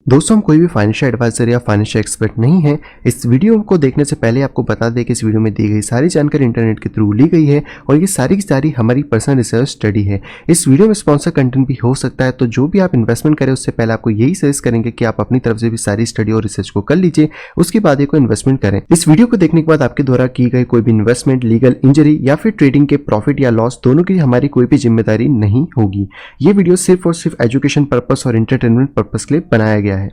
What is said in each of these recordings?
दोस्तों हम कोई भी फाइनेंशियल एडवाइजर या फाइनेंशियल एक्सपर्ट नहीं है। इस वीडियो को देखने से पहले आपको बता दें कि इस वीडियो में दी गई सारी जानकारी इंटरनेट के थ्रू ली गई है और ये सारी की सारी हमारी पर्सनल रिसर्च स्टडी है। इस वीडियो में स्पॉन्सर कंटेंट भी हो सकता है, तो जो भी आप इन्वेस्टमेंट करें उससे पहले आपको यही सजेस्ट करेंगे कि आप अपनी तरफ से भी सारी स्टडी और रिसर्च को कर लीजिए, उसके बाद ही कोई इन्वेस्टमेंट करें। इस वीडियो को देखने के बाद आपके द्वारा की गई कोई भी इन्वेस्टमेंट, लीगल इंजरी या फिर ट्रेडिंग के प्रॉफिट या लॉस दोनों की हमारी कोई भी जिम्मेदारी नहीं होगी। ये वीडियो सिर्फ और सिर्फ एजुकेशन पर्पस और एंटरटेनमेंट पर्पस के लिए बनाया गया है। हेलो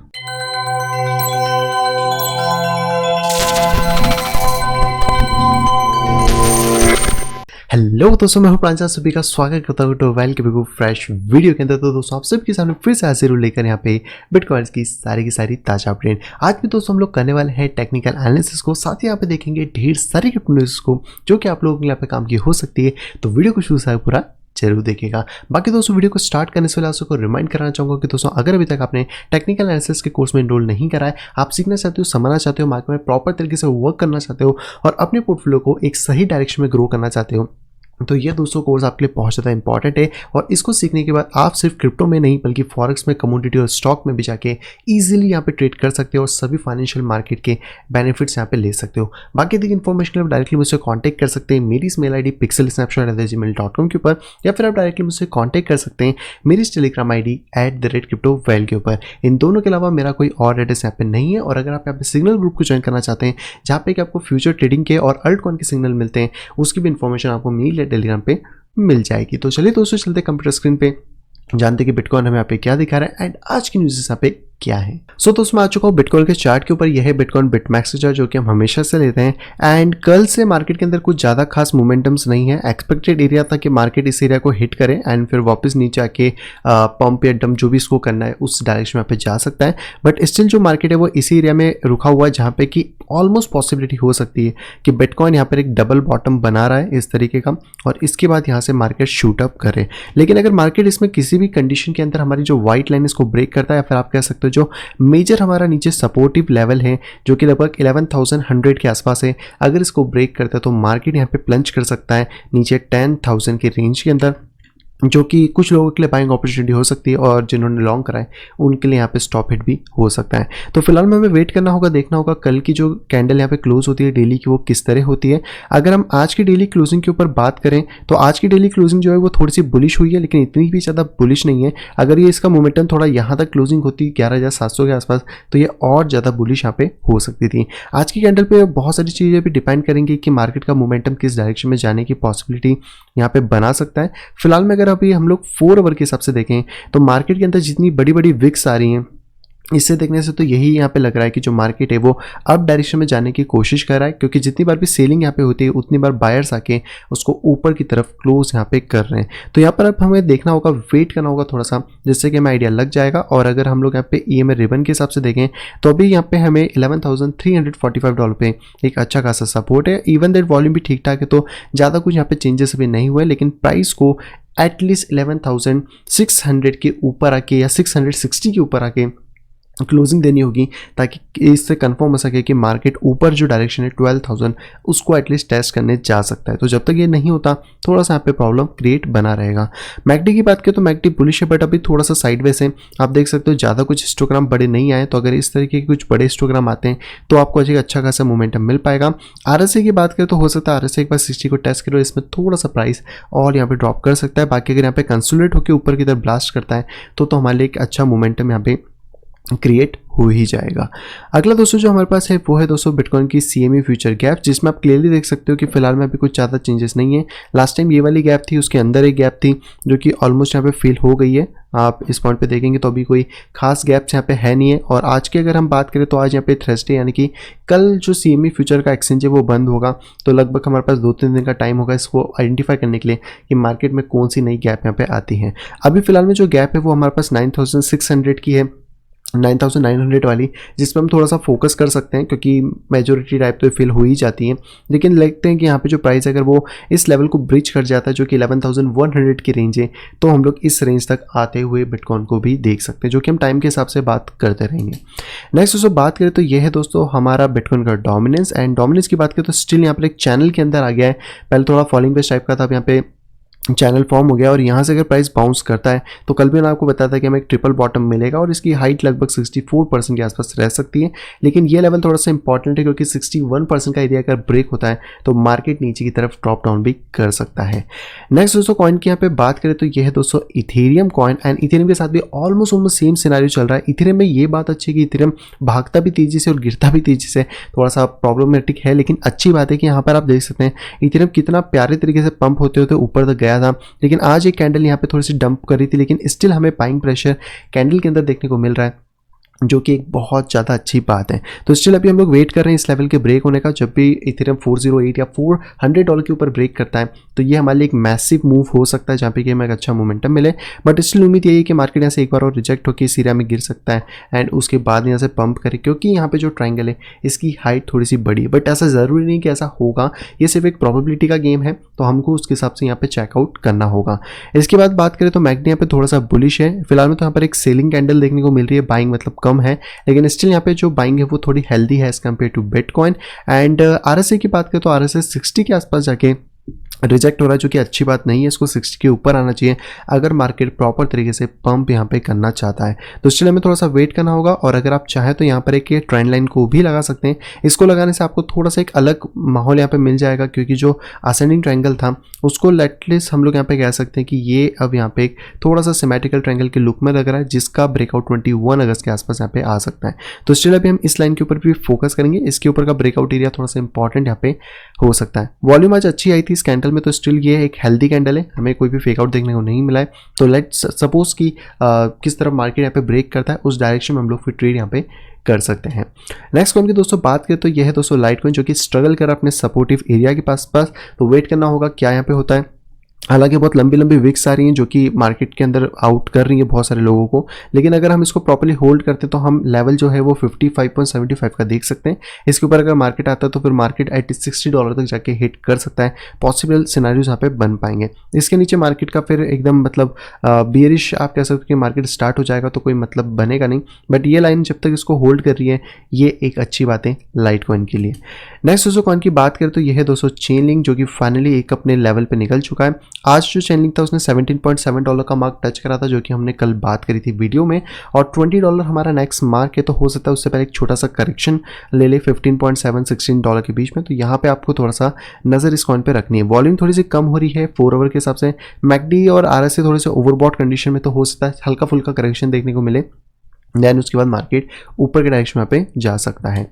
दोस्तों, मैं हूं प्रांजल, सभी का स्वागत करता हूं टोवेल के बिल्कुल फ्रेश वीडियो के अंदर। तो दोस्तों आप सबके सामने फिर से हाजिर हूं लेकर यहाँ पे बिटकॉइंस की सारी ताजा अपडेट। आज भी दोस्तों हम लोग करने वाले हैं टेक्निकल एनालिसिस को, साथ ही यहाँ पे देखेंगे ढेर सारी क्रिप्टो न्यूज़ को जो कि आप लोगों के लिए पे काम की हो सकती है। तो वीडियो को शुरू से पूरा जरूर देखेगा। बाकी दोस्तों वीडियो को स्टार्ट करने से पहले आपको रिमाइंड कराना चाहूंगा कि दोस्तों अगर अभी तक आपने टेक्निकल एनालिसिस के कोर्स में एनरोल नहीं करा है, आप सीखना चाहते हो, समझना चाहते हो, मार्केट में प्रॉपर तरीके से वर्क करना चाहते हो और अपने पोर्टफोलियो को एक सही डायरेक्शन में ग्रो करना चाहते हो, तो ये दोस्तों कोर्स आपके लिए बहुत ज़्यादा इंपॉर्टेंट है। और इसको सीखने के बाद आप सिर्फ क्रिप्टो में नहीं बल्कि फॉरेक्स में, कमोडिटी और स्टॉक में भी जाके इजीली यहाँ पे ट्रेड कर सकते हो और सभी फाइनेंशियल मार्केट के बेनिफिट्स यहाँ पे ले सकते हो। बाकी देखिए इन्फॉर्मेशन के लिए डायरेक्टली मुझसे कांटेक्ट कर सकते हैं मेरी इस मेल ID pixelsnapshot@gmail.com के ऊपर, या फिर आप डायरेक्टली मुझसे कांटेक्ट कर सकते हैं मेरी इस टेलीग्राम ID @cryptovel के ऊपर। इन दोनों के अलावा मेरा कोई और एड्रेस यहाँ पे नहीं है। और अगर आप यहाँ पे सिग्नल ग्रुप को ज्वाइन करना चाहते हैं जहाँ पे कि आपको फ्यूचर ट्रेडिंग के और अल्ट कॉइन के सिग्नल मिलते हैं, उसकी भी इन्फॉर्मेशन आपको मेल या टेलीग्राम पे मिल जाएगी। तो चलिए दोस्तों चलते कंप्यूटर स्क्रीन पे, जानते कि बिटकॉइन हमें यहाँ पे क्या दिखा रहा है एंड आज की न्यूज़ यहाँ पे क्या है। सो दोस्तों मैं आ चुका हूँ बिटकॉइन के चार्ट के ऊपर। यह है बिटकॉइन बिटमैक्स चार्ट जो कि हम हमेशा से लेते हैं एंड कल से मार्केट के अंदर कुछ ज़्यादा खास मोमेंटम्स नहीं है। एक्सपेक्टेड एरिया था कि मार्केट इस एरिया को हिट करे एंड फिर वापस नीचे आके पंप या डंप जो भी इसको करना है उस डायरेक्शन में पे जा सकता है। बट स्टिल जो मार्केट है वो इसी एरिया में रुका हुआ है जहाँ पे कि ऑलमोस्ट पॉसिबिलिटी हो सकती है कि बिटकॉइन यहाँ पर एक डबल बॉटम बना रहा है इस तरीके का और इसके बाद यहाँ से मार्केट शूट अप करे। लेकिन अगर मार्केट इसमें किसी भी कंडीशन के अंदर हमारी जो व्हाइट लाइन इसको ब्रेक करता है, या फिर आप कह सकते हो जो मेजर हमारा नीचे सपोर्टिव लेवल है जो कि लगभग 11,100 के आसपास है, अगर इसको ब्रेक करता है तो मार्केट यहाँ पे प्लंज कर सकता है नीचे 10,000 के रेंज के अंदर, जो कि कुछ लोगों के लिए बाइंग अपॉर्चुनिटी हो सकती है और जिन्होंने लॉन्ग कराए उनके लिए यहाँ पे स्टॉप हिट भी हो सकता है। तो फिलहाल में हमें वेट करना होगा, देखना होगा कल की जो कैंडल यहाँ पे क्लोज होती है डेली की वो किस तरह होती है। अगर हम आज की डेली क्लोजिंग के ऊपर बात करें तो आज की डेली क्लोजिंग जो है वो थोड़ी सी बुलिश हुई है, लेकिन इतनी भी ज़्यादा बुलिश नहीं है। अगर ये इसका मोमेंटम थोड़ा यहाँ तक क्लोजिंग होती 11,700 के आसपास तो ये और ज़्यादा बुलिश यहाँ पे हो सकती थी। आज की कैंडल पे बहुत सारी चीज़ें भी डिपेंड करेंगी कि मार्केट का मोमेंटम किस डायरेक्शन में जाने की पॉसिबिलिटी यहाँ पे बना सकता है। फिलहाल में अगर अभी हम लोग 4 आवर के हिसाब से देखें तो मार्केट के अंदर जितनी बड़ी बड़ी विक्स आ रही हैं, इससे देखने से तो यही यहाँ पे लग रहा है कि जो मार्केट है वो अप डायरेक्शन में जाने की कोशिश कर रहा है, क्योंकि जितनी बार भी सेलिंग यहाँ पे होती है उतनी बार बायर्स आके उसको ऊपर की तरफ क्लोज यहाँ पे कर रहे हैं। तो यहाँ पर अब हमें देखना होगा, वेट करना होगा थोड़ा सा, जिससे कि हमें आइडिया लग जाएगा। और अगर हम लोग यहाँ पे EMA रिबन के हिसाब से देखें तो अभी यहाँ पे हमें $11,345 पे एक अच्छा खासा सपोर्ट है। इवन दैट वॉल्यूम भी ठीक ठाक है, तो ज़्यादा कुछ यहाँ पे चेंजेस अभी नहीं हुए, लेकिन प्राइस को एटलीस्ट 11,600 के ऊपर आके या 660 के ऊपर आके क्लोजिंग देनी होगी, ताकि इससे कंफर्म हो सके कि मार्केट ऊपर जो डायरेक्शन है 12,000 उसको एटलीस्ट टेस्ट करने जा सकता है। तो जब तक ये नहीं होता थोड़ा सा यहाँ पे प्रॉब्लम क्रिएट बना रहेगा। मैकडी की बात करें तो मैकडी बुलिश है, बट अभी थोड़ा सा साइडवेज है। आप देख सकते हो ज़्यादा कुछ हिस्टोग्राम बड़े नहीं आए, तो अगर इस तरीके के कुछ बड़े हिस्टोग्राम आते हैं तो आपको अच्छा खासा मोमेंटम मिल पाएगा। RSI की बात करें तो हो सकता है RSI एक बार 60 को टेस्ट करो, इसमें थोड़ा सा प्राइस और यहाँ पे ड्रॉप कर सकता है। बाकी अगर यहाँ पे कंसोलिडेट होकर ऊपर की तरफ ब्लास्ट करता है तो हमारे लिए एक अच्छा मोमेंटम यहाँ पे क्रिएट हो ही जाएगा। अगला दोस्तों जो हमारे पास है वो है दोस्तों बिटकॉइन की CME फ्यूचर गैप, जिसमें आप क्लियरली देख सकते हो कि फिलहाल में अभी कुछ ज़्यादा चेंजेस नहीं है। लास्ट टाइम ये वाली गैप थी, उसके अंदर एक गैप थी जो कि ऑलमोस्ट यहाँ पे फिल हो गई है। आप इस पॉइंट पे देखेंगे तो अभी कोई खास गैप्स यहाँ पे है नहीं है। और आज की अगर हम बात करें तो आज यहाँ पे थर्सडे यानी कि कल जो CME फ्यूचर का एक्सचेंज है वो बंद होगा, तो लगभग हमारे पास 2-3 दिन का टाइम होगा इसको आइडेंटिफाई करने के लिए कि मार्केट में कौन सी नई गैप यहाँ पे आती है। अभी फिलहाल में जो गैप है वो हमारे पास 9,600 की है, 9,900 वाली, जिसमें हम थोड़ा सा फोकस कर सकते हैं क्योंकि मेजोरिटी टाइप तो फिल हो ही जाती है। लेकिन लगते हैं कि यहाँ पे जो प्राइस अगर वो इस लेवल को ब्रिज कर जाता है जो कि 11,100 की रेंज है, तो हम लोग इस रेंज तक आते हुए बिटकॉइन को भी देख सकते हैं, जो कि हम टाइम के हिसाब से बात करते रहेंगे। नेक्स्ट दोस्तों बात करें तो ये है दोस्तों हमारा बिटकॉइन का डोमिनेंस। एंड डोमिनेंस की बात करें तो स्टिल यहाँ पर एक चैनल के अंदर आ गया है। पहले थोड़ा फॉलिंग बेस टाइप का था, अब यहाँ पे चैनल फॉर्म हो गया और यहाँ से अगर प्राइस बाउंस करता है तो कल भी मैंने आपको बताया था कि हमें एक ट्रिपल बॉटम मिलेगा और इसकी हाइट लगभग 64% के आसपास रह सकती है। लेकिन ये लेवल थोड़ा सा इंपॉर्टेंट है क्योंकि 61% का एरिया अगर ब्रेक होता है तो मार्केट नीचे की तरफ ड्रॉप डाउन भी कर सकता है। नेक्स्ट दोस्तों कॉइन की यहाँ पे बात करें तो यह है दोस्तों इथेरियम कॉइन एंड इथेरियम के साथ भी ऑलमोस्ट सेम सिनारियो चल रहा है। इथेरियम में ये बात अच्छी है कि इथेरियम भागता भी तेजी से और गिरता भी तेजी से, थोड़ा सा प्रॉब्लमेटिक है, लेकिन अच्छी बात है कि यहाँ पर आप देख सकते हैं इथेरियम कितना प्यारे तरीके से पंप होते होते ऊपर तक गया था। लेकिन आज एक कैंडल यहाँ पे थोड़ी सी डंप कर रही थी, लेकिन स्टिल हमें बाइंग प्रेशर कैंडल के अंदर देखने को मिल रहा है, जो कि एक बहुत ज़्यादा अच्छी बात है। तो स्टिल अभी हम लोग वेट कर रहे हैं इस लेवल के ब्रेक होने का। जब भी इथेरियम 408 या $400 के ऊपर ब्रेक करता है तो ये हमारे लिए एक मैसिव मूव हो सकता है जहाँ पे कि हमें एक अच्छा मोमेंटम मिले। बट स्टिल उम्मीद यही है कि मार्केट यहाँ से एक बार और रिजेक्ट होकर इस एरिया में गिर सकता है एंड उसके बाद यहाँ से पंप करे, क्योंकि यहाँ पे जो ट्राइंगल है इसकी हाइट थोड़ी सी बड़ी है। बट ऐसा ज़रूरी नहीं कि ऐसा होगा, ये सिर्फ एक प्रोबेबिलिटी का गेम है, तो हमको उसके हिसाब से यहाँ पे चेकआउट करना होगा। इसके बाद बात करें तो मैकडी यहाँ पे थोड़ा सा बुलिश है फिलहाल में। तो यहाँ पर एक सेलिंग कैंडल देखने को मिल रही है, बाइंग मतलब कम है, लेकिन स्टिल यहाँ पे जो बाइंग है वो थोड़ी हेल्दी है as compare to bitcoin. And RSI की बात करें तो आरएसआई 60 के आसपास जाके रिजेक्ट हो रहा है, जो कि अच्छी बात नहीं है। इसको 60 के ऊपर आना चाहिए अगर मार्केट प्रॉपर तरीके से पंप यहाँ पे करना चाहता है। तो इसलिए हमें थोड़ा सा वेट करना होगा और अगर आप चाहें तो यहाँ पर एक ट्रेंड लाइन को भी लगा सकते हैं। इसको लगाने से आपको थोड़ा सा एक अलग माहौल यहाँ पे मिल जाएगा, क्योंकि जो असेंडिंग ट्रायंगल था उसको एटलीस्ट हम लोग यहाँ पे कह सकते हैं कि ये अब यहाँ पे एक थोड़ा सा सिमेट्रिकल ट्रायंगल के लुक में लग रहा है, जिसका ब्रेकआउट 21 अगस्त के आसपास यहाँ पे आ सकता है। तो स्टिल अभी हम इस लाइन के ऊपर भी फोकस करेंगे। इसके ऊपर का ब्रेकआउट एरिया थोड़ा सा इंपॉर्टेंट यहाँ पे हो सकता है। वॉल्यूम आज अच्छी आई थी इस कैंडल में, तो स्टिल ये एक हेल्दी कैंडल है, हमें कोई भी फेकआउट देखने को नहीं मिला है। तो लेट्स सपोज कि किस तरफ मार्केट यहाँ पे ब्रेक करता है उस डायरेक्शन में हम लोग फिर ट्रेड यहाँ पे कर सकते हैं। नेक्स्ट कॉइन की दोस्तों बात करें तो यह है दोस्तों लाइट कॉइन, जो कि स्ट्रगल कर रहा है अपने सपोर्टिव एरिया के पास। तो वेट करना होगा क्या यहाँ पे होता है। हालांकि बहुत लंबी लंबी विक्स आ रही हैं जो कि मार्केट के अंदर आउट कर रही है बहुत सारे लोगों को, लेकिन अगर हम इसको प्रॉपर्ली होल्ड करते हैं तो हम लेवल जो है वो 55.75 का देख सकते हैं। इसके ऊपर अगर मार्केट आता है तो फिर मार्केट एट $60 तक जाके हिट कर सकता है। पॉसिबल सिनेरियोज यहाँ पे बन पाएंगे। इसके नीचे मार्केट का फिर एकदम मतलब बियरिश आप कह सकते हो कि मार्केट स्टार्ट हो जाएगा, तो कोई मतलब बनेगा नहीं। बट ये लाइन जब तक इसको होल्ड कर रही है ये एक अच्छी बात है लाइट कॉइन के लिए। नेक्स्ट दोस्तों कॉइन की बात करें तो यह है दोस्तों चेनलिंक, जो कि फाइनली एक अपने लेवल पे निकल चुका है। आज जो चेनलिंक था उसने $17.7 का मार्क टच करा था, जो कि हमने कल बात करी थी वीडियो में, और $20 हमारा नेक्स्ट मार्क है। तो हो सकता है उससे पहले एक छोटा सा करेक्शन ले ले $15.7-16 के बीच में। तो यहाँ पे आपको थोड़ा सा नज़र इस कॉइन पे रखनी है। वॉल्यूम थोड़ी सी कम हो रही है 4 आवर के हिसाब से। मैकडी और आरएसआई थोड़े से ओवरबॉट कंडीशन में, तो हो सकता है हल्का फुल्का करेक्शन देखने को मिले, देन उसके बाद मार्केट ऊपर के डायरेक्शन में पे जा सकता है।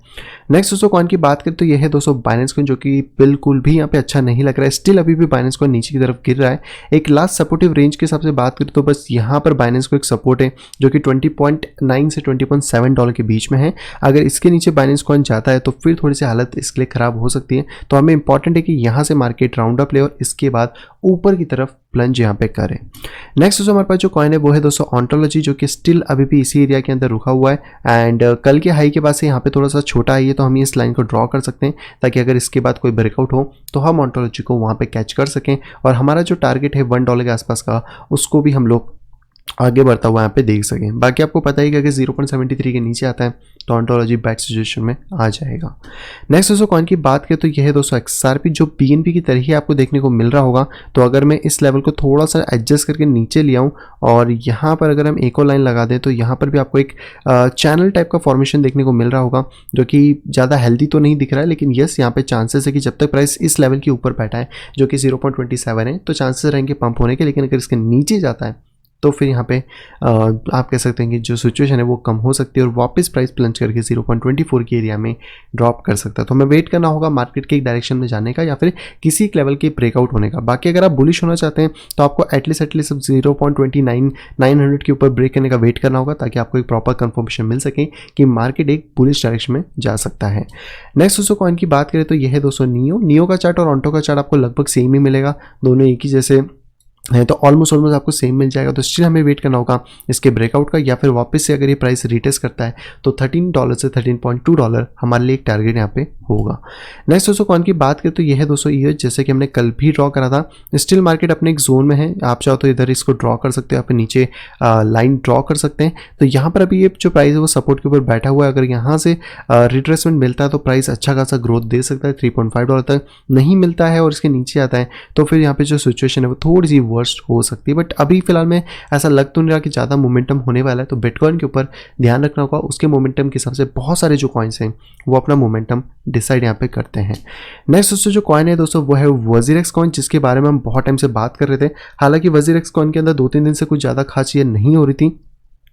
नेक्स्ट दोस्तों कॉइन की बात करें तो यह है दोस्तों बाइनेंस कॉइन, जो कि बिल्कुल भी यहाँ पे अच्छा नहीं लग रहा है। स्टिल अभी भी बाइनेंस कॉइन नीचे की तरफ गिर रहा है। एक लास्ट सपोर्टिव रेंज के हिसाब से बात करें तो बस यहाँ पर बाइनेंस को एक सपोर्ट है जो कि $20.9 से $20.7 के बीच में है। अगर इसके नीचे बाइनेंस कॉइन जाता है तो फिर थोड़ी सी हालत इसके लिए ख़राब हो सकती है। तो हमें इंपॉर्टेंट है कि यहाँ से मार्केट राउंड अप ले और इसके बाद ऊपर की तरफ प्लंज यहाँ पे करें। नेक्स्ट दोस्तों हमारे पास जो कॉइन है वो है दोस्तों ऑन्टोलॉजी, जो कि स्टिल अभी भी इसी एरिया के अंदर रुका हुआ है। एंड कल के हाई के बाद से यहाँ पे थोड़ा सा छोटा आई है, तो हम इस लाइन को ड्रॉ कर सकते हैं ताकि अगर इसके बाद कोई ब्रेकआउट हो तो हम ऑन्टोलॉजी को वहाँ पे कैच कर सकें। और हमारा जो टारगेट है $1 के आसपास का, उसको भी हम लोग आगे बढ़ता हुआ यहाँ पे देख सकें। बाकी आपको पता ही कि अगर 0.73 के नीचे आता है तो ऑन्टोलॉजी बैड सिचुएशन में आ जाएगा। नेक्स्ट दोस्तों कॉइन की बात करें तो यह है दोस्तों XRP, जो PNP की तरह ही आपको देखने को मिल रहा होगा। तो अगर मैं इस लेवल को थोड़ा सा एडजस्ट करके नीचे ले आऊँ और यहाँ पर अगर हम एक और लाइन लगा दें तो यहाँ पर भी आपको एक चैनल टाइप का फॉर्मेशन देखने को मिल रहा होगा, जो कि ज़्यादा हेल्दी तो नहीं दिख रहा है, लेकिन यस यहाँ पे चांसेस है कि जब तक प्राइस इस लेवल के ऊपर बैठा है जो कि 0.27 है तो चांसेस रहेंगे पंप होने के। लेकिन अगर इसके नीचे जाता है तो फिर यहाँ पे आप कह सकते हैं कि जो सिचुएशन है वो कम हो सकती है और वापस प्राइस प्लंज करके 0.24 के एरिया में ड्रॉप कर सकता है। तो हमें वेट करना होगा मार्केट के एक डायरेक्शन में जाने का या फिर किसी एक लेवल के ब्रेकआउट होने का। बाकी अगर आप बुलिश होना चाहते हैं तो आपको एटलीस्ट 0.29900 के ऊपर ब्रेक करने का वेट करना होगा, ताकि आपको एक प्रॉपर कंफर्मेशन मिल सके कि मार्केट एक बुलिश डायरेक्शन में जा सकता है। नेक्स्ट दोस्तों कॉइन की बात करें तो यह है दोस्तों नियो का चार्ट और ऑन्टो का चार्ट आपको लगभग सेम ही मिलेगा, दोनों एक ही जैसे है, तो ऑलमोस्ट आपको सेम मिल जाएगा। तो स्टिल हमें वेट करना होगा इसके ब्रेकआउट का, या फिर वापस से अगर ये प्राइस रिटेस्ट करता है तो $13 से $13.2 हमारे लिए एक टारगेट यहाँ पे होगा। नेक्स्ट दोस्तों कॉइन की बात करें तो यह है दोस्तों ईएच, जैसे कि हमने कल भी ड्रॉ करा था। स्टिल मार्केट अपने एक जोन में है, आप चाहो तो इधर इसको ड्रॉ कर सकते हो, यहाँ पे नीचे लाइन ड्रॉ कर सकते हैं। तो यहाँ पर अभी ये जो प्राइस है वो सपोर्ट के ऊपर बैठा हुआ है। अगर यहाँ से रिट्रेसमेंट मिलता है तो प्राइस अच्छा खासा ग्रोथ दे सकता है। $3.5 तक नहीं मिलता है और इसके नीचे आता है तो फिर यहाँ पे जो सिचुएशन है वो थोड़ी सी रिवर्स हो सकती है, बट अभी फिलहाल में ऐसा लग तो नहीं रहा कि ज़्यादा मोमेंटम होने वाला है। तो बिटकॉइन के ऊपर ध्यान रखना होगा, उसके मोमेंटम के हिसाब से बहुत सारे जो कॉइन्स हैं वो अपना मोमेंटम डिसाइड यहाँ पे करते हैं। नेक्स्ट दोस्तों जो कॉइन है दोस्तों वो है वजीरेक्स कॉइन, जिसके बारे में हम बहुत टाइम से बात कर रहे थे। हालांकि वजीरेक्स कॉइन के अंदर 2-3 दिन से कुछ ज़्यादा खास चीज़ें नहीं हो रही थी,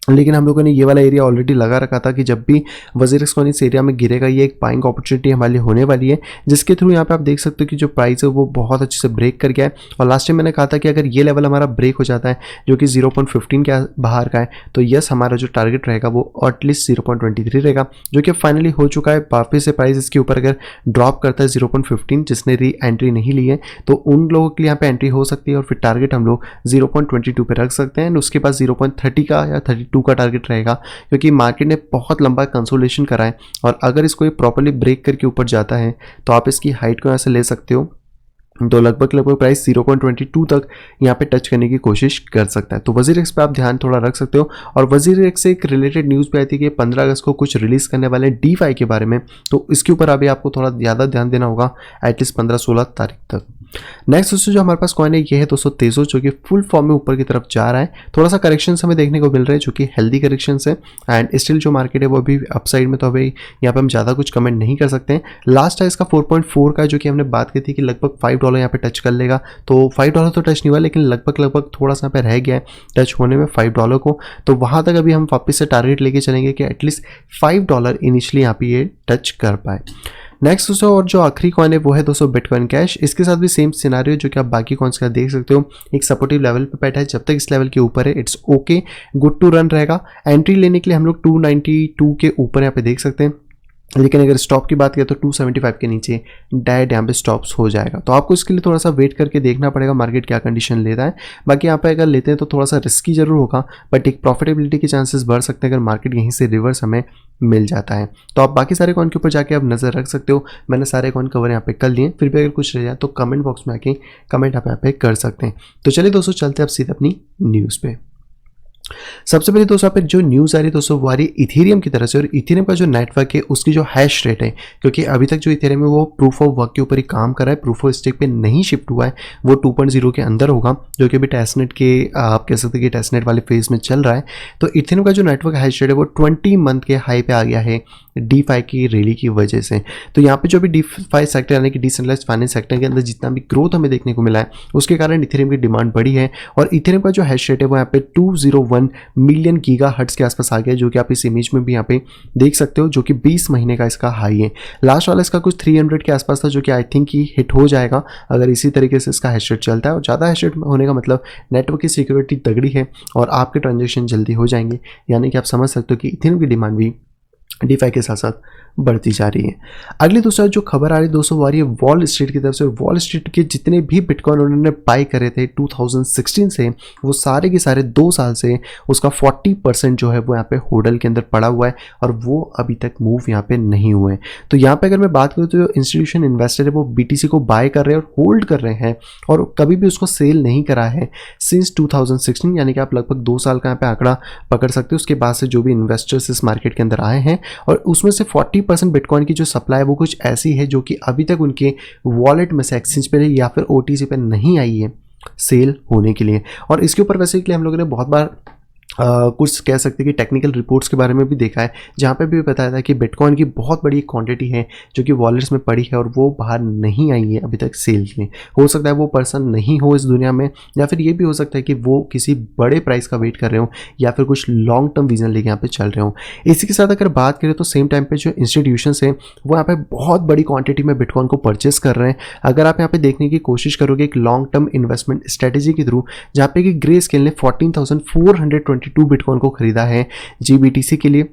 लेकिन हम लोगों ने ये वाला एरिया ऑलरेडी लगा रखा था कि जब भी वजीरेक्स कॉइन इस एरिया में गिरेगा ये एक बाइंग अपॉर्चुनिटी हमारे लिए होने वाली है, जिसके थ्रू यहाँ पे आप देख सकते हो कि जो प्राइस है वो बहुत अच्छे से ब्रेक कर गया है। और लास्ट टाइम मैंने कहा था कि अगर ये लेवल हमारा ब्रेक हो जाता है जो कि 0.15 के बाहर का है, तो यस हमारा जो टारगेट रहेगा वो एटलीस्ट 0.23 रहेगा, जो कि फाइनली हो चुका है। वापस से प्राइस इसके ऊपर अगर ड्रॉप करता है 0.15, जिसने री एंट्री नहीं ली है तो उन लोगों के लिए यहाँ पे एंट्री हो सकती है, और फिर टारगेट हम लोग 0.22 पे रख सकते हैं। उसके पास 0.30 का या 32 का टारगेट रहेगा, क्योंकि मार्केट ने बहुत लंबा कंसोलिडेशन करा है, और अगर इसको ये प्रॉपर्ली ब्रेक करके ऊपर जाता है तो आप इसकी हाइट को यहाँ से ले सकते हो, तो लगभग प्राइस 0.22 तक यहाँ पे टच करने की कोशिश कर सकता है। तो वजीरेक्स पे आप ध्यान थोड़ा रख सकते हो। और वजीरेक्स से एक रिलेटेड न्यूज़ पे आई थी कि 15 अगस्त को कुछ रिलीज़ करने वाले हैं DeFi के बारे में, तो इसके ऊपर अभी आपको थोड़ा ज़्यादा ध्यान देना होगा, एटलीस्ट 15-16 तारीख तक। नेक्स्ट दोस्तों जो हमारे पास कॉइन है ये है दोस्तों तेजो, जो कि फुल फॉर्म में ऊपर की तरफ जा रहा है। थोड़ा सा करेक्शन हमें देखने को मिल रहा है जो कि हेल्दी करेक्शन है, एंड स्टिल जो मार्केट है वो अभी अपसाइड में, तो अभी यहाँ पे हम ज़्यादा कुछ कमेंट नहीं कर सकते हैं। लास्ट है इसका 4.4 का, जो कि हमने बात की थी कि लगभग $5 यहाँ पे टच कर लेगा, तो $5 तो टच नहीं हुआ, लेकिन लगभग थोड़ा सा पे रह गया है टच होने में $5 को। तो वहाँ तक अभी हम वापस से टारगेट लेके चलेंगे कि एटलीस्ट $5 इनिशियली यहाँ पे ये टच कर पाए। नेक्स्ट दोस्तों और जो आखिरी कॉइन है वो है दोस्तों बिटकॉइन कैश। इसके साथ भी सेम सिनारियो जो कि आप बाकी कॉइन्स का देख सकते हो, एक सपोर्टिव लेवल पे बैठा है। जब तक इस लेवल के ऊपर है it's okay, good to run रहेगा। एंट्री लेने के लिए हम लोग 292 के ऊपर यहाँ पे देख सकते हैं, लेकिन अगर स्टॉप की बात करें तो 275 के नीचे डायरेक्ट यहाँ पे स्टॉप्स हो जाएगा। तो आपको इसके लिए थोड़ा सा वेट करके देखना पड़ेगा मार्केट क्या कंडीशन लेता है। बाकी यहाँ पे अगर लेते हैं तो थोड़ा सा रिस्की जरूर होगा, बट एक प्रॉफिटेबिलिटी के चांसेस बढ़ सकते हैं अगर मार्केट यहीं से रिवर्स हमें मिल जाता है। तो आप बाकी सारे कॉइन के ऊपर जाके आप नज़र रख सकते हो। मैंने सारे कॉइन कवर यहाँ पे कर लिए, फिर भी अगर कुछ रह जाए तो कमेंट बॉक्स में आके कमेंट आप यहाँ पे कर सकते हैं। तो चलिए दोस्तों चलते हैं अब सीधे अपनी न्यूज़ पे। सबसे पहले दोस्तों पे जो न्यूज़ आ रही है दोस्तों वो आ रही है इथेरियम की तरफ से, और इथेरियम का जो नेटवर्क है उसकी जो हैश रेट है, क्योंकि अभी तक जो इथेरियम है वो प्रूफ ऑफ वर्क के ऊपर ही काम कर रहा है, प्रूफ ऑफ स्टेक पे नहीं शिफ्ट हुआ है, वो 2.0 के अंदर होगा, जो कि अभी टेस्टनेट के आप कह सकते हैं कि टेस्टनेट वाले फेज में चल रहा है। तो इथेरियम का जो नेटवर्क हैश रेट है वो 20 मंथ के हाई पे आ गया है DeFi की रैली की वजह से। तो यहाँ पे जो भी DeFi सेक्टर यानी कि डिसेंट्रलाइज्ड फाइनेंस सेक्टर के अंदर जितना भी ग्रोथ हमें देखने को मिला है उसके कारण इथेरियम की डिमांड बढ़ी है, और इथेरियम का जो हैश रेट है वो यहाँ पे 201 मिलियन गीगाहर्ट्ज़ के आसपास आ गया है, जो कि आप इस इमेज में भी यहाँ पे देख सकते हो, जो कि 20 महीने का इसका हाई है। लास्ट वाला इसका कुछ 300 के आसपास था, जो कि आई थिंक ही हिट हो जाएगा अगर इसी तरीके से इसका हैश रेट चलता है। और ज़्यादा हैश रेट होने का मतलब नेटवर्क की सिक्योरिटी तगड़ी है और आपके ट्रांजेक्शन जल्दी हो जाएंगे, यानी कि आप समझ सकते हो कि इथेरियम की डिमांड भी DeFi के साथ साथ बढ़ती जा रही है। अगली दूसरा जो खबर आ रही है दोस्तों वो आ रही है वॉल स्ट्रीट की तरफ से। वॉल स्ट्रीट के जितने भी बिटकॉइन उन्होंने बाय करे थे 2016 से, वो सारे के सारे 2 साल से उसका 40% जो है वो यहाँ पे होल्ड के अंदर पड़ा हुआ है, और वो अभी तक मूव यहाँ पे नहीं हुए हैं। तो यहाँ पे अगर मैं बात करूँ तो जो इंस्टीट्यूशन इन्वेस्टर है वो BTC को बाय कर रहे हैं और होल्ड कर रहे हैं, और कभी भी उसको सेल नहीं करा है सिंस 2016, यानी कि आप लगभग 2 साल का यहाँ पे आंकड़ा पकड़ सकते हो। उसके बाद से जो भी इन्वेस्टर्स इस मार्केट के अंदर आए हैं, और उसमें से 40% बिटकॉइन की जो सप्लाई है वो कुछ ऐसी है जो कि अभी तक उनके वॉलेट में से एक्सचेंज पे या फिर OTC पे नहीं आई है सेल होने के लिए। और इसके ऊपर वैसे के लिए हम लोगों ने बहुत बार कुछ कह सकते हैं कि टेक्निकल रिपोर्ट्स के बारे में भी देखा है, जहाँ पे भी बताया था कि बिटकॉइन की बहुत बड़ी क्वांटिटी है जो कि वॉलेट्स में पड़ी है और वो बाहर नहीं आई है अभी तक सेल के लिए। हो सकता है वो पर्सन नहीं हो इस दुनिया में, या फिर ये भी हो सकता है कि वो किसी बड़े प्राइस का वेट कर रहे हो, या फिर कुछ लॉन्ग टर्म विजन लेके यहाँ पे चल रहे हो। इसी के साथ अगर बात करें तो सेम टाइम पे जो इंस्टीट्यूशंस हैं वो यहाँ पे बहुत बड़ी क्वांटिटी में बिटकॉइन को परचेस कर रहे हैं। अगर आप यहाँ पे देखने की कोशिश करोगे एक लॉन्ग टर्म इन्वेस्टमेंट स्ट्रेटेजी के थ्रू, जहाँ पे कि ग्रे स्केल ने 14,422 बिटकॉइन को खरीदा है GBTC के लिए,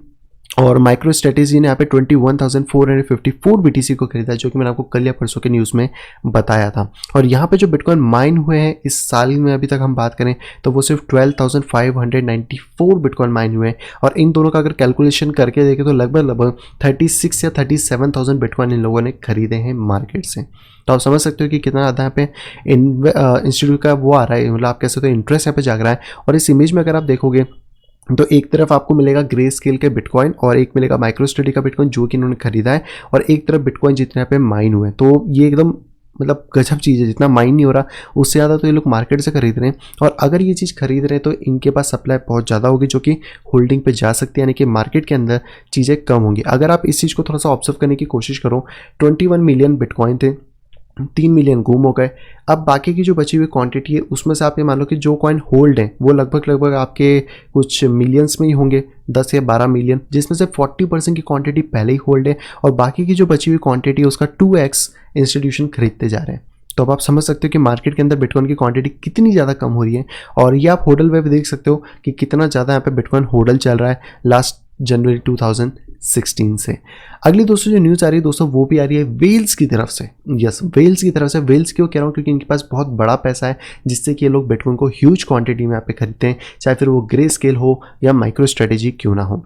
और माइक्रो स्ट्रेटेजी ने यहाँ पे 21,454 BTC को खरीदा, जो कि मैंने आपको कल या परसों के न्यूज़ में बताया था। और यहाँ पे जो बिटकॉइन माइन हुए हैं इस साल में अभी तक हम बात करें तो वो सिर्फ 12,594 बिटकॉइन माइन हुए हैं, और इन दोनों का अगर कैलकुलेशन करके देखें तो लगभग 36 या 37,000 बिटकॉइन इन लोगों ने खरीदे हैं मार्केट से। तो आप समझ सकते हो कि कितना ज़्यादा यहाँ पे इंस्टीट्यूट का वो आ रहा है, मतलब आप कह सकते हो इंटरेस्ट यहाँ पे जाग रहा है। और इस इमेज में अगर आप देखोगे तो एक तरफ आपको मिलेगा ग्रे स्केल के बिटकॉइन और एक मिलेगा माइक्रो स्ट्रेटी का बिटकॉइन जो कि इन्होंने खरीदा है, और एक तरफ बिटकॉइन जितने यहाँ पे माइन हुए हैं। तो ये एकदम मतलब गजब चीज़ है, जितना माइन नहीं हो रहा उससे ज़्यादा तो ये लोग मार्केट से खरीद रहे हैं। और अगर ये चीज़ खरीद रहे हैं तो इनके पास सप्लाई बहुत ज़्यादा होगी जो कि होल्डिंग पे जा सकती है, यानी कि मार्केट के अंदर चीज़ें कम होंगी। अगर आप इस चीज़ को थोड़ा सा ऑब्जर्व करने की कोशिश करो, 21 मिलियन बिटकॉइन थे, 3 मिलियन गुम हो गए। अब बाकी की जो बची हुई क्वांटिटी है उसमें से आप ये मान लो कि जो कॉइन होल्ड हैं वो लगभग आपके कुछ मिलियंस में ही होंगे, 10 या 12 मिलियन, जिसमें से 40% की क्वांटिटी पहले ही होल्ड है और बाकी की जो बची हुई क्वांटिटी है उसका 2x इंस्टीट्यूशन खरीदते जा रहे हैं। तो अब आप समझ सकते हो कि मार्केट के अंदर बिटकॉइन की क्वांटिटी कितनी ज़्यादा कम हो रही है। और ये आप होडल पे भी देख सकते हो कि कितना ज़्यादा यहाँ पे बिटकॉइन होडल चल रहा है लास्ट जनवरी 2016 से। अगली दोस्तों जो न्यूज़ आ रही है दोस्तों वो भी आ रही है वेल्स की तरफ से। यस, वेल्स की तरफ से। वेल्स क्यों कह रहा हूँ? क्योंकि इनके पास बहुत बड़ा पैसा है जिससे कि ये लोग बिटकॉइन को ह्यूज क्वांटिटी में यहाँ पे खरीदते हैं, चाहे फिर वो ग्रे स्केल हो या माइक्रो स्ट्रेटेजी क्यों ना हो।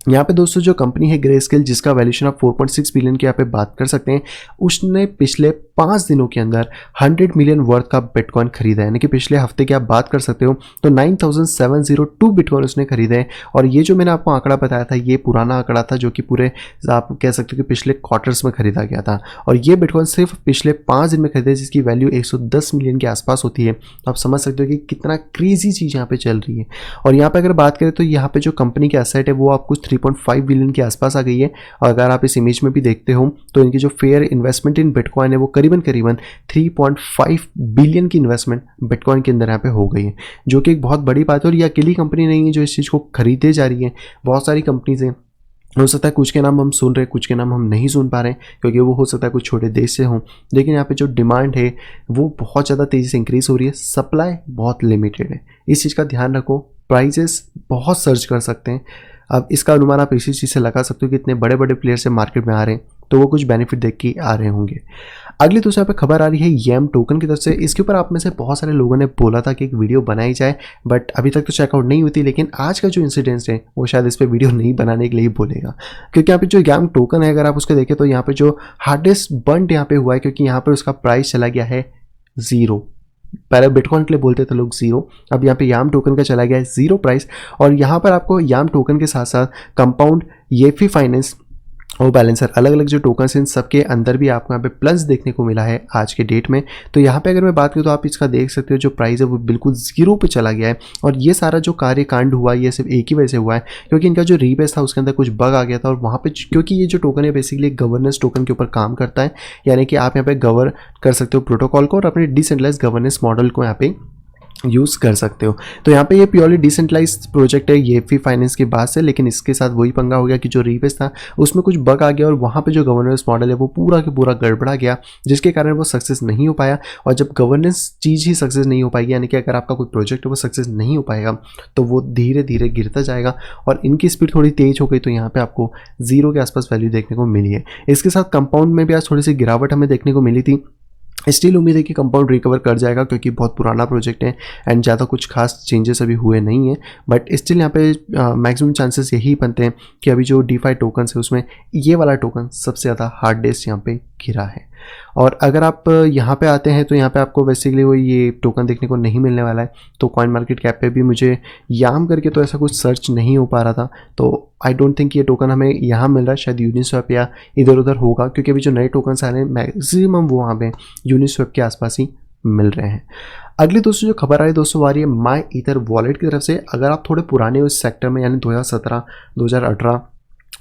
यहाँ पे दोस्तों जो कंपनी है ग्रे स्केल, जिसका वैल्यूशन आप 4.6 बिलियन की यहाँ पे बात कर सकते हैं, उसने पिछले 5 दिनों के अंदर 100 मिलियन वर्थ का बिटकॉइन खरीदा है। यानी कि पिछले हफ्ते की आप बात कर सकते हो तो 9702 बिटकॉइन उसने खरीदे हैं। और ये जो मैंने आपको आंकड़ा बताया था ये पुराना आंकड़ा था जो कि पूरे आप कह सकते हो कि पिछले क्वार्टर्स में खरीदा गया था। और ये बिटकॉइन सिर्फ पिछले 5 दिन में खरीदे जिसकी वैल्यू 110 मिलियन के आसपास होती है। तो आप समझ सकते हो कि कितना क्रेजी चीज़ यहाँ पे चल रही है। और यहाँ पे अगर बात करें तो यहाँ पे जो कंपनी की एसेट है वो आप कुछ 3.5 बिलियन के आसपास आ गई है। और अगर आप इस इमेज में भी देखते हो तो इनकी जो फेयर इन्वेस्टमेंट इन बिटकॉइन है वो करीबन 3.5 बिलियन की इन्वेस्टमेंट बिटकॉइन के अंदर यहाँ पे हो गई है, जो कि एक बहुत बड़ी बात है। और ये अकेली कंपनी नहीं है जो इस चीज़ को खरीदे जा रही है, बहुत सारी कंपनीज हैं। हो सकता है कुछ के नाम हम सुन रहे हैं, कुछ के नाम हम नहीं सुन पा रहे हैं क्योंकि वो हो सकता है कुछ छोटे देश से हों, लेकिन यहाँ पे जो डिमांड है वो बहुत ज़्यादा तेज़ी से इंक्रीज हो रही है, सप्लाई बहुत लिमिटेड है। इस चीज़ का ध्यान रखो, प्राइजेस बहुत सर्च कर सकते हैं। अब इसका अनुमान आप इसी चीज़ से लगा सकते हो कि इतने बड़े बड़े प्लेयर से मार्केट में आ रहे हैं तो वो कुछ बेनिफिट देख के आ रहे होंगे। अगली तो यहाँ पे खबर आ रही है YAM टोकन की तरफ से। इसके ऊपर आप में से बहुत सारे लोगों ने बोला था कि एक वीडियो बनाई जाए, बट अभी तक तो चेकआउट नहीं हुई थी। लेकिन आज का जो इंसिडेंस है वो शायद इस पर वीडियो नहीं बनाने के लिए बोलेगा, क्योंकि यहाँ पे जो YAM टोकन है अगर आप उसको देखें तो यहाँ पे जो हार्डेस्ट बंट यहाँ पे हुआ है, क्योंकि यहाँ पे उसका प्राइस चला गया है 0। पहले बिटकॉइन के लिए बोलते थे लोग 0, अब यहाँ पे YAM टोकन का चला गया है 0 प्राइस। और यहाँ पर आपको YAM टोकन के साथ साथ कंपाउंड, येफी फाइनेंस और बैलेंसर, अलग अलग जो टोकन्स हैं इन सबके अंदर भी आपको यहाँ पे प्लस देखने को मिला है आज के डेट में। तो यहाँ पे अगर मैं बात करूँ तो आप इसका देख सकते हो जो प्राइस है वो बिल्कुल 0 पे चला गया है। और ये सारा जो कार्यकांड हुआ ये सिर्फ एक ही वजह से हुआ है क्योंकि इनका जो रीबेस था उसके अंदर कुछ बग आ गया था। और वहाँ पे क्योंकि ये जो टोकन है बेसिकली गवर्नेंस टोकन के ऊपर काम करता है, यानी कि आप यहाँ पे गवर्न कर सकते हो प्रोटोकॉल को और अपने डिसेंट्रलाइज गवर्नेंस मॉडल को यहाँ पे यूज़ कर सकते हो। तो यहाँ पे ये प्योरली डिसेंट्रलाइज प्रोजेक्ट है येफी फाइनेंस की बात से, लेकिन इसके साथ वही पंगा हो गया कि जो रीबेस था उसमें कुछ बग आ गया और वहाँ पे जो गवर्नेंस मॉडल है वो पूरा के पूरा गड़बड़ा गया, जिसके कारण वो सक्सेस नहीं हो पाया। और जब गवर्नेंस चीज़ ही सक्सेस नहीं हो पाएगी, यानी कि अगर आपका कोई प्रोजेक्ट है वो सक्सेस नहीं हो पाएगा तो वो धीरे धीरे गिरता जाएगा। और इनकी स्पीड थोड़ी तेज हो गई तो यहाँ पर आपको 0 के आसपास वैल्यू देखने को मिली है। इसके साथ कंपाउंड में भी आज थोड़ी सी गिरावट हमें देखने को मिली थी। स्टिल उम्मीद है कि कंपाउंड रिकवर कर जाएगा क्योंकि बहुत पुराना प्रोजेक्ट है एंड ज़्यादा कुछ खास चेंजेस अभी हुए नहीं हैं। बट स्टिल यहाँ पे मैक्सिमम चांसेस यही बनते हैं कि अभी जो DeFi टोकन्स है उसमें ये वाला टोकन सबसे ज़्यादा हार्डेस्ट यहाँ पे गिरा है। और अगर आप यहाँ पे आते हैं तो यहाँ पे आपको बेसिकली वो ये टोकन देखने को नहीं मिलने वाला है। तो कॉइन मार्केट कैप पे भी मुझे YAM करके तो ऐसा कुछ सर्च नहीं हो पा रहा था, तो आई डोंट थिंक ये टोकन हमें यहाँ मिल रहा है, शायद यूनिस्वैप या इधर उधर होगा क्योंकि अभी जो नए टोकन्स आ रहे हैं मैक्सिमम वो वहाँ पे यूनिस्वैप के आसपास ही मिल रहे हैं। अगली दोस्तों जो खबर आ रही है दोस्तों आ रही है माई ईथर वॉलेट की तरफ से। अगर आप थोड़े पुराने उस सेक्टर में यानी 2017 2018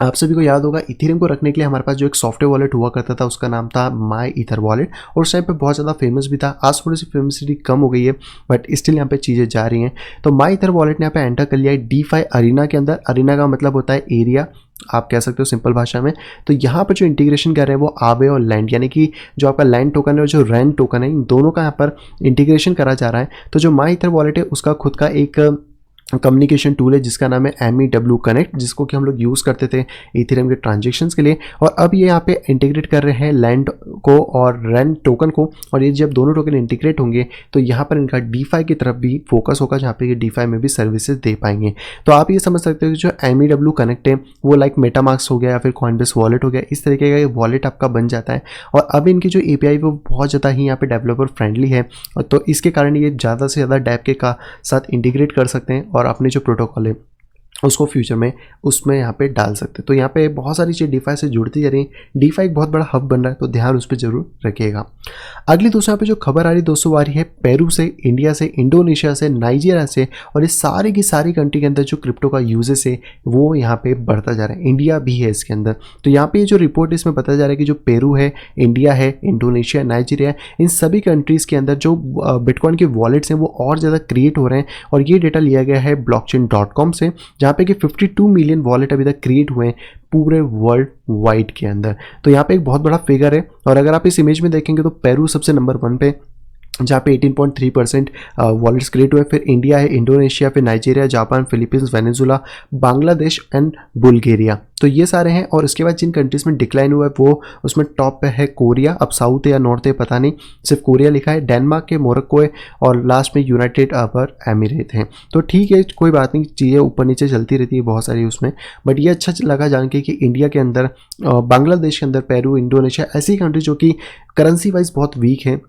आप सभी को याद होगा इथेरियम को रखने के लिए हमारे पास जो एक सॉफ्टवेयर वॉलेट हुआ करता था उसका नाम था माई ईथर वॉलेट, और उस टाइम पे बहुत ज़्यादा फेमस भी था। आज थोड़ी सी फेमसिटी कम हो गई है बट स्टिल यहाँ पे चीज़ें जा रही हैं। तो माई ईथर वॉलेट ने यहाँ पे एंटर कर लिया है DeFi अरीना के अंदर। अरीना का मतलब होता है एरिया, आप कह सकते हो सिंपल भाषा में। तो यहाँ पर जो इंटीग्रेशन कर रहे हैं वो आवे और लैंड, यानी कि जो आपका लैंड टोकन है और जो रेंट टोकन है इन दोनों का यहाँ पर इंटीग्रेशन करा जा रहा है। तो जो माई ईथर वॉलेट है उसका खुद का एक कम्युनिकेशन टूल है जिसका नाम है MEW कनेक्ट, जिसको कि हम लोग यूज़ करते थे इथेरियम के ट्रांजेक्शंस के लिए। और अब ये यहाँ पे इंटीग्रेट कर रहे हैं लैंड को और रेंट टोकन को, और ये जब दोनों टोकन इंटीग्रेट होंगे तो यहाँ पर इनका DeFi की तरफ भी फोकस होगा, जहाँ पे ये DeFi में भी सर्विसेज दे पाएंगे। तो आप ये समझ सकते हो कि जो MEW कनेक्ट है वो लाइक मेटामास्क हो गया या फिर कॉइनबेस वॉलेट हो गया, इस तरीके का ये वॉलेट आपका बन जाता है। और अब इनकी जो API वो बहुत ज़्यादा ही यहाँ पे डेवलपर फ्रेंडली है, तो इसके कारण ये ज़्यादा से ज़्यादा डैप के का साथ इंटीग्रेट कर सकते हैं और अपने जो प्रोटोकॉल है उसको फ्यूचर में उसमें यहाँ पे डाल सकते हैं। तो यहाँ पे बहुत सारी चीज़ डीफाई से जुड़ती जा रही हैं। डीफाई एक बहुत बड़ा हब बन रहा है, तो ध्यान उस पर जरूर रखिएगा। अगली दोस्तों यहाँ पे जो खबर आ रही दोस्तों आ रही है पेरू से, इंडिया से, इंडोनेशिया से, नाइजीरिया से, और ये सारी की सारी कंट्री के अंदर जो क्रिप्टो का यूजेस है वो यहाँ पे बढ़ता जा रहा है। इंडिया भी है इसके अंदर। तो यहाँ पे जो रिपोर्ट इसमें बताया जा रहा है कि जो पेरू है, इंडिया है, इंडोनेशिया, नाइजीरिया, इन सभी कंट्रीज़ के अंदर जो बिटकॉइन के वॉलेट्स हैं वो और ज़्यादा क्रिएट हो रहे हैं। और ये डेटा लिया गया है blockchain.com से, जहाँ पे कि 52 मिलियन वॉलेट अभी तक क्रिएट हुए हैं पूरे वर्ल्ड वाइड के अंदर। तो यहाँ पे एक बहुत बड़ा फिगर है। और अगर आप इस इमेज में देखेंगे तो पेरू सबसे नंबर 1 पे, जहाँ पे 18.3% वॉलेट्स क्रिएट हुए। फिर इंडिया है, इंडोनेशिया, फिर Nigeria, Japan, Philippines, Venezuela, Bangladesh and Bulgaria. तो ये सारे हैं। और इसके बाद जिन कंट्रीज में डिक्लाइन हुआ है वो उसमें टॉप पे है कोरिया। अब साउथ है या नॉर्थ है पता नहीं, सिर्फ कोरिया लिखा है। डेनमार्क है, मोरक्को है, और लास्ट में यूनाइटेड अरब एमिरेट हैं। तो ठीक है, कोई बात नहीं, चीज़ें ऊपर नीचे चलती रहती है बहुत सारी उसमें। बट ये अच्छा लगा जान के कि इंडिया के अंदर, बांग्लादेश के अंदर, पेरू, इंडोनेशिया, ऐसी कंट्री जो कि करेंसी वाइज बहुत वीक है,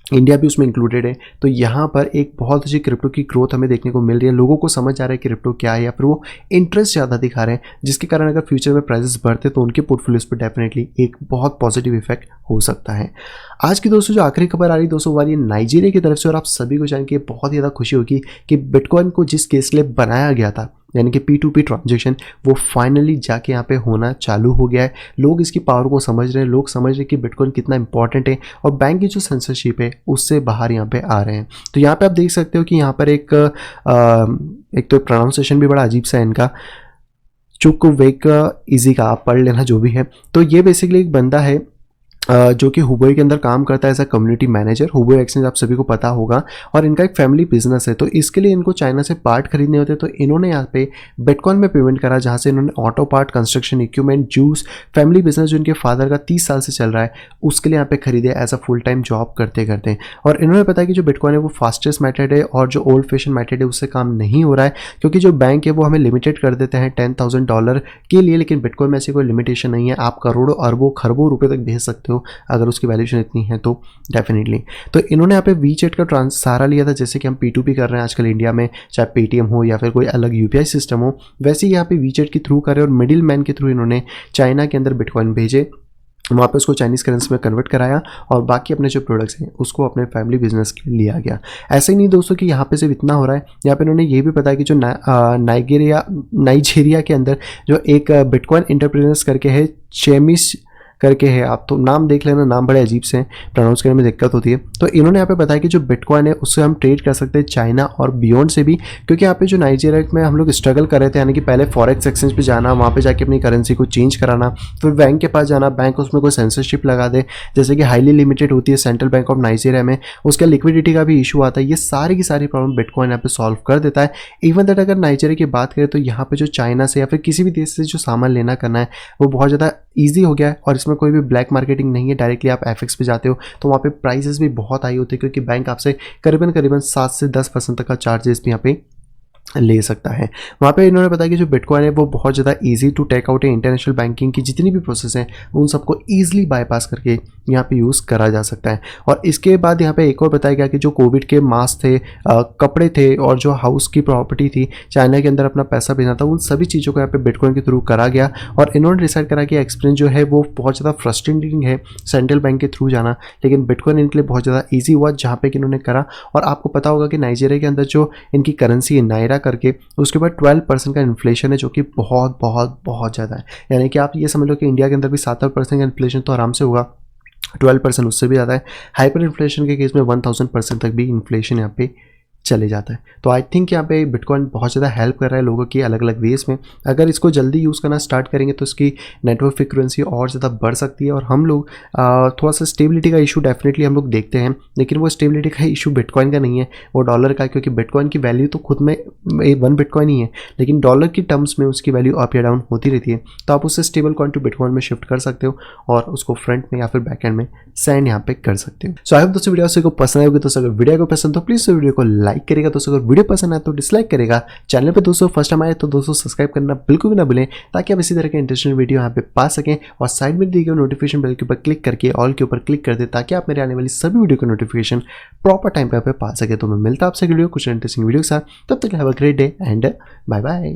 इंडिया भी उसमें इंक्लूडेड है। तो यहाँ पर एक बहुत अच्छी क्रिप्टो की ग्रोथ हमें देखने को मिल रही है। लोगों को समझ आ रहा है कि क्रिप्टो क्या है, या फिर वो इंटरेस्ट ज़्यादा दिखा रहे हैं, जिसके कारण अगर फ्यूचर में प्राइसेस बढ़ते तो उनके पोर्टफोलियोज पर डेफिनेटली एक बहुत पॉजिटिव इफेक्ट हो सकता है। आज की दोस्तों जो आखिरी खबर आ रही दोस्तों वो आ रही है नाइजीरिया की तरफ से। और आप सभी को जान के बहुत ज़्यादा खुशी होगी कि बिटकॉइन को जिस केस के लिए बनाया गया था, यानी कि P2P ट्रांजेक्शन, वो फाइनली जाके यहाँ पे होना चालू हो गया है। लोग इसकी पावर को समझ रहे हैं, लोग समझ रहे हैं कि बिटकॉइन कितना इंपॉर्टेंट है, और बैंक की जो सेंसरशिप है उससे बाहर यहाँ पे आ रहे हैं। तो यहाँ पे आप देख सकते हो कि यहाँ पर एक तो प्रोनाउंसिएशन भी बड़ा अजीब सा है इनका, चुकवेक इजी का, आप पढ़ लेना जो भी है। तो ये बेसिकली एक बंदा है जो कि हुबई के अंदर काम करता है as a community manager. Huobi exchange आप सभी को पता होगा, और इनका एक फैमिली बिजनेस है। तो इसके लिए इनको चाइना से पार्ट खरीदने होते, तो इन्होंने यहाँ पे बिटकॉइन में पेमेंट करा, जहाँ से इन्होंने auto part, construction equipment, juice, family business जो इनके फादर का 30 साल से चल रहा है, उसके लिए यहाँ पे खरीदे as a full time job करते करते। और इन्होंने बताया कि जो बिटकॉइन है वो फास्टेस्ट मेथड है, और जो ओल्ड फैशन मेथड है उससे काम नहीं हो रहा है, क्योंकि जो बैंक है वो हमें लिमिटेड कर देते हैं $10,000 के लिए। लेकिन बिटकॉइन में ऐसी कोई लिमिटेशन नहीं है, आप करोड़ों, अरबों, खरबों रुपए तक भेज सकते हो अगर उसकी वैल्यूएशन इतनी है तो डेफिनेटली। तो इन्होंने यहाँ पे वीचैट का सहारा लिया था, जैसे कि हम P2P कर रहे हैं आजकल इंडिया में, चाहे पेटीएम हो या फिर कोई अलग UPI सिस्टम हो, वैसे ही यहाँ पे वीचैट के थ्रू कर रहे हैं। और मिडिल मैन के थ्रू इन्होंने चाइना के अंदर बिटकॉइन भेजे, वहाँ पे उसको चाइनीज़ करेंसी में कन्वर्ट कराया, और बाकी अपने जो प्रोडक्ट्स हैं उसको अपने फैमिली बिजनेस के लिए लिया गया। ऐसे ही नहीं दोस्तों कि यहाँ पे सिर्फ इतना हो रहा है, यहाँ पे इन्होंने ये भी बताया कि जो नाइजीरिया के अंदर जो एक बिटकॉइन एंटरप्रेन्योर्स करके है, चेमिस करके है, आप तो नाम देख लेना, नाम बड़े अजीब से हैं, प्रोनाउंस करने में दिक्कत होती है। तो इन्होंने यहाँ पे बताया कि जो बिटकॉइन है उससे हम ट्रेड कर सकते हैं चाइना और बियॉन्ड से भी, क्योंकि यहाँ पे जो नाइजीरिया में हम लोग स्ट्रगल कर रहे थे, यानी कि पहले फॉरेक्स एक्सचेंज पे जाना, वहाँ पे जाके अपनी करेंसी को चेंज कराना, फिर बैंक के पास जाना, बैंक उसमें कोई सेंसरशिप लगा दे, जैसे कि हाईली लिमिटेड होती है सेंट्रल बैंक ऑफ नाइजीरिया में, उसका लिक्विडिटी का भी इशू आता है। ये सारी की सारी प्रॉब्लम बिटकॉइन यहाँ पे सॉल्व कर देता है। इवन दैट अगर नाइजीरिया की बात करें तो यहाँ पे जो चाइना से या फिर किसी भी देश से जो सामान लेना करना है वो बहुत ज़्यादा ईजी हो गया है, और इसमें कोई भी ब्लैक मार्केटिंग नहीं है। डायरेक्टली आप FX पे जाते हो तो वहाँ पे प्राइसेस भी बहुत हाई होते हैं, क्योंकि बैंक आपसे करीबन 7 से 10% तक का चार्जेस भी यहाँ पे ले सकता है। वहाँ पे इन्होंने बताया कि जो बिटकॉइन है वो बहुत ज़्यादा इजी टू टेक आउट है, इंटरनेशनल बैंकिंग की जितनी भी प्रोसेस हैं उन सबको ईजिली बाईपास करके यहाँ पे यूज़ करा जा सकता है। और इसके बाद यहाँ पे एक और बताया गया कि जो कोविड के मास्क थे, कपड़े थे, और जो हाउस की प्रॉपर्टी थी, चाइना के अंदर अपना पैसा भेजना था, उन सभी चीज़ों को यहाँ पे बिटकॉइन के थ्रू करा गया। और इन्होंने डिसाइड करा कि एक्सपीरियंस जो है वो बहुत ज़्यादा फ्रस्ट्रेटिंग है सेंट्रल बैंक के थ्रू जाना, लेकिन बिटकॉइन इनके लिए बहुत ज़्यादा ईजी हुआ जहाँ पे कि इन्होंने करा। और आपको पता होगा कि नाइजीरिया के अंदर जो इनकी करेंसी है नायरा करके, उसके बाद 12% का इन्फ्लेशन है, जो कि बहुत बहुत बहुत ज़्यादा है। यानी कि आप ये समझ लो कि इंडिया के अंदर भी 7-8% का इन्फ्लेशन तो आराम से होगा, 12% उससे भी ज़्यादा है। हाइपर इन्फ्लेशन के केस में 1000% तक भी इन्फ्लेशन यहाँ पे चले जाता है। तो आई थिंक यहाँ पे बिटकॉइन बहुत ज़्यादा हेल्प कर रहा है लोगों की अलग अलग वेज में। अगर इसको जल्दी यूज़ करना स्टार्ट करेंगे तो इसकी नेटवर्क फ्रिक्वेंसी और ज़्यादा बढ़ सकती है। और हम लोग थोड़ा सा स्टेबिलिटी का इशू डेफिनेटली हम लोग देखते हैं, लेकिन वो स्टेबिलिटी का इशू बिटकॉइन का नहीं है, वो डॉलर का, क्योंकि बिटकॉइन की वैल्यू तो खुद में 1 बिटकॉइन ही है, लेकिन डॉलर की टर्म्स में उसकी वैल्यू अप या डाउन होती रहती है। तो आप उससे स्टेबल कॉइन टू बिटकॉइन में शिफ्ट कर सकते हो और उसको फ्रंट में या फिर बैक एंड में सेंड यहाँ पे कर सकते हो। सो आई होप दोस्तों वीडियो को पसंद आएगी। दोस्तों अगर वीडियो को पसंद तो प्लीज़ वीडियो को लाइक करेगा, दोस्तों अगर वीडियो पसंद आए तो डिसलाइक करेगा। चैनल पे दोस्तों फर्स्ट टाइम आए तो दोस्तों सब्सक्राइब करना बिल्कुल भी ना भूलें, ताकि आप इसी तरह के इंटरेस्टिंग वीडियो यहाँ पे पा सकें। और साइड में दिए गए नोटिफिकेशन बेल के ऊपर क्लिक करके ऑल के ऊपर क्लिक कर दे, ताकि आप मेरे आने वाली सभी वीडियो का नोटिफिकेशन प्रॉपर टाइम पे पा सके। तो मैं मिलता आपसे वीडियो कुछ इंटरेस्टिंग वीडियो के साथ, तब तक have a great day and bye bye.